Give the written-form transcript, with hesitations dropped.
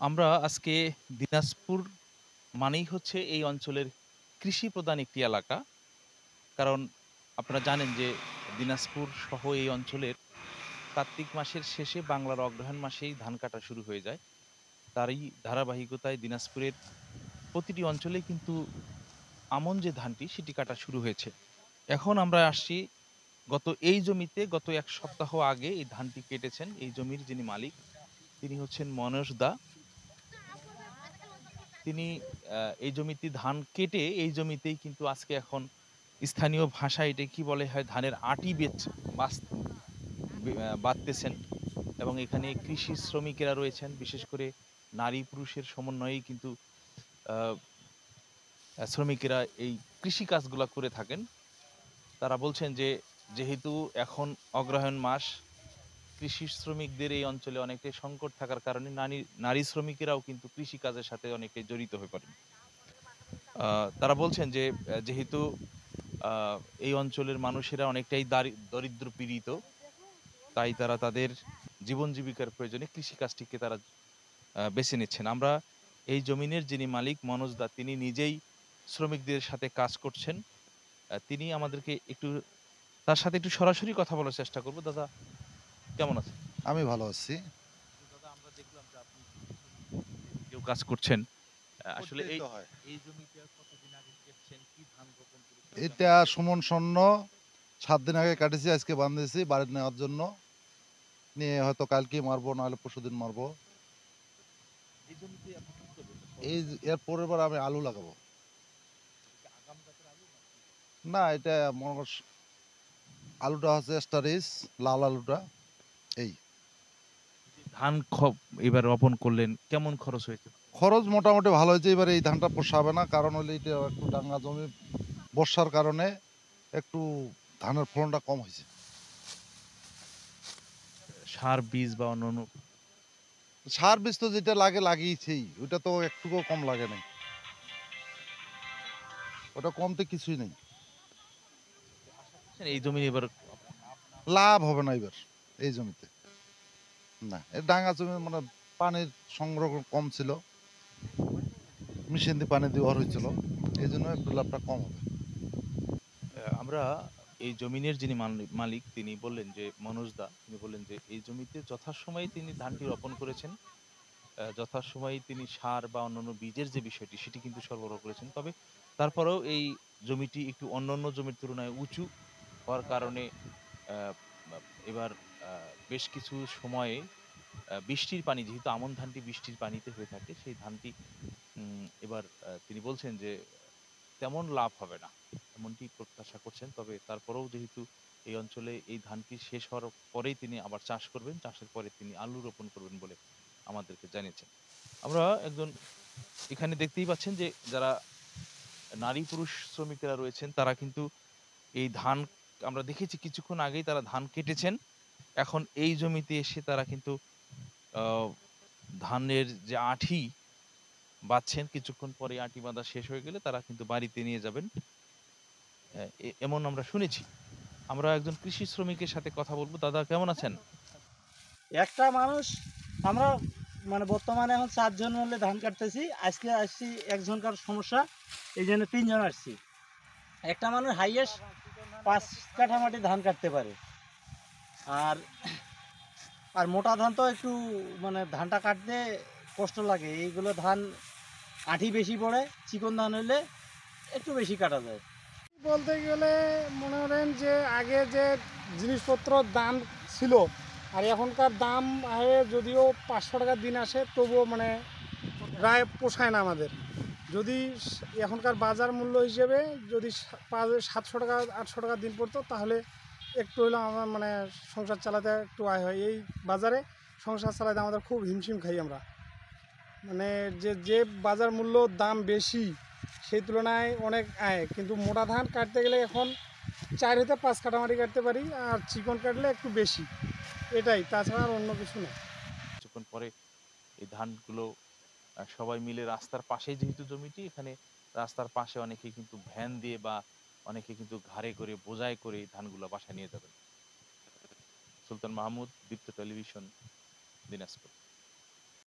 আমরা আজকে দিনাজপুর মানেই হচ্ছে এই অঞ্চলের কৃষি প্রধান একটি এলাকা। কারণ আপনারা জানেন যে দিনাজপুর সহ এই অঞ্চলের কার্তিক মাসের শেষে বাংলার অগ্রহায়ণ মাসেই ধান কাটা শুরু হয়ে যায়। তারই ধারাবাহিকতায় দিনাজপুরের প্রতিটি অঞ্চলেই কিন্তু আমন যে ধানটি সেটি কাটা শুরু হয়েছে। এখন আমরা আসছি এই জমিতে গত ১ সপ্তাহ আগে এই ধানটি কেটেছেন। এই জমির যিনি মালিক তিনি হচ্ছেন মনোজ দা। তিনি এই জমিতে ধান কেটে এই জমিতেই কিন্তু আজকে এখন স্থানীয় ভাষায় এটা কি বলে হয় ধানের আঁটি বাছ বে আ বাছতেছেন এবং এখানে কৃষি শ্রমিকেরা রয়েছেন। বিশেষ করে নারী পুরুষের সমন্বয়েই কিন্তু আ শ্রমিকেরা এই কৃষি কাজগুলা করে থাকেন। তারা বলছেন যে যেহেতু এখন অগ্রহায়ণ মাস, কৃষি শ্রমিকদের এই অঞ্চলে অনেকটাই সংকট থাকার কারণে নারী শ্রমিকেরাও কিন্তু কৃষিকাজের সাথে অনেকটাই জড়িত হয়ে পড়েন। আ তারা বলছেন যে যেহেতু আ এই অঞ্চলের মানুষেরা অনেকটাই দরিদ্র পীড়িত, তাই তারা তাদের জীবন জীবিকার প্রয়োজনে কৃষিকাজটিকে তারা বেছে নিচ্ছেন। আমরা এই জমিনের যিনি মালিক মনোজ দা তিনি নিজেই শ্রমিকদের সাথে কাজ করছেন। তিনি আমাদেরকে তার সাথে একটু সরাসরি কথা বলার চেষ্টা করব। দাদা কেমন আছেন? আমি ভালো আছি। তো দাদা আমরা দেখলাম যে আপনি নিজেও কাজ করছেন। আসলে করতেই এই তো হয়। এই জমিটা কতদিন আগে কেটছেন, কি ধান রোপণ করেছেন একটু এটা আমাদেরকে সুমন স্বর্ণ ৭ দিন আগে কাটিছি, আজকে বান্ধিছি বাড়ি নেওয়ার জন্য। নিয়ে হয়তো কালকেই মারবো নাহলে পরশুদিন মারবো। এই জমিতে আপনি কি করবেন? এর পরের বার আমি আলু লাগাবো। এটা কি আগাম জাতের আলু নাকি? না, এটা মনে কর আলুটা হচ্ছে স্টারিস, লাল আলুটা এই। এই যে এবার রোপণ করলেন, কেমন খরচ হয়েছে? খরচ মোটামুটি ভালো হয়েছে। এবারে এই ধানটা পোষাবে না, কারণ হলো এটা একটু ডাঙ্গা জমি, বর্ষার কারণে একটু ধানের ফলনটা কম হয়েছে। সার, বীজ বা অন্যান্য সার বীজ তো যেটা লাগে লাগিয়েছেই, ওইটা তো একটুকুও কম লাগে নাই। ওটা কমতে কিছুই নেই। আশা করছেন এই জমি এবার আপনার লাভ না হবে? লাভ হবে না এবার এই জমিতে। না, ডাঙা জমি মানে পানির সংগ্রহ কম ছিল। মেশিন দিয়ে পানি দেওয়া হয়েছিল। এইজন্য একটু লাভটা কম হবে। আমরা এই জমিনের যিনি মালিক তিনি বললেন যে মনোজ দা তিনি বললেন যে এই জমিতে যথাসময়ে তিনি ধানটি রোপণ করেছেন। যথাসময়ে তিনি সার বা অন্যান্য বীজের যে বিষয়টি সেটি কিন্তু সরবরাহ করেছেন। তবে তারপরেও এই জমিটি একটু অন্যান্য জমির তুলনায় উঁচু হওয়ার কারণে আ বা এবার আ বেশ কিছু সময়ে বৃষ্টির পানি যেহেতু আমন ধানটি বৃষ্টির পানিতে হয়ে থাকে সেই ধানটি এবার তিনি বলছেন যে তেমন লাভ হবে না। এমনটি প্রত্যাশা করছেন। তবে তারপরেও যেহেতু এই অঞ্চলে এই ধানটি শেষ হওয়ার পরেই তিনি আবার চাষ করবেন। চাষের পরে তিনি আলু রোপণ করবেন বলে আমাদেরকে জানিয়েছেন। আমরা এখানে দেখতেই পাচ্ছেন যে যারা নারী পুরুষ শ্রমিকেরা রয়েছেন তারা কিন্তু এই ধান আমরা দেখেছি কিছুক্ষণ আগেই তারা ধান কেটেছেন। এখন এই জমিতে এসে তারা কিন্তু আ ধানের যে আঁঠি বাঁধছেন। কিছুক্ষণ পরে আঁটি বাঁধা শেষ হয়ে গেলে তারা কিন্তু বাড়িতে নিয়ে যাবেন। এমন আমরা শুনেছি। আমরা একজন কৃষি শ্রমিকের সাথে কথা বলব। দাদা কেমন আছেন? একটা মানুষ আমরা মানে বর্তমানে এখন ৪ জন মিলে ধান কাটতেছি। আজকে আসছি একজনকার সমস্যা, এই জন্য ৩ জন আসছি। একটা মানুষ হাইয়েস্ট ৫ কাঠা মাটি ধান কাটতে পারে। আর আর মোটা ধান তো একটু মানে ধানটা কাটতে কষ্ট লাগে। এইগুলো ধান আঁটি বেশি পড়ে, চিকন ধান হইলে একটু বেশি কাটা যায়। বলতে গেলে মনে করেন যে আগে যে জিনিসপত্রর দাম ছিল আর এখনকার দাম যদিও ৫০০ টাকার দিন আসে, তবুও মানে প্রায় পোষায় না আমাদের। যদি এখনকার বাজার মূল্য হিসেবে যদি ৭০০ টাকা ৮০০ টাকার দিন পড়তো, তাহলে একটু হলেও আমার মানে সংসার চালাতে একটু আয় হয়। এই বাজারে সংসার চালাতে আমাদের খুব হিমশিম খাই আমরা। মানে যে বাজার মূল্য দাম বেশি, সেই তুলনায় অনেক আয়, কিন্তু মোটা ধান কাটতে গেলে এখন ৪ হতে ৫ কাঠা মাটি কাটতে পারি, আর চিকন কাটলে একটু বেশি। এটাই, তাছাড়া আর অন্য কিছু না। কিছুক্ষণ পরে এই ধানগুলো সবাই মিলে রাস্তার পাশেই যেহেতু জমিটি, এখানে রাস্তার পাশে অনেকে কিন্তু ভ্যান দিয়ে বা অনেকে কিন্তু ঘাড়ে করে বোঝাই করে এই ধানগুলো বাসায় নিয়ে যাবেন। সুলতান মাহমুদ, দীপ্ত টেলিভিশন, দিনাজপুর।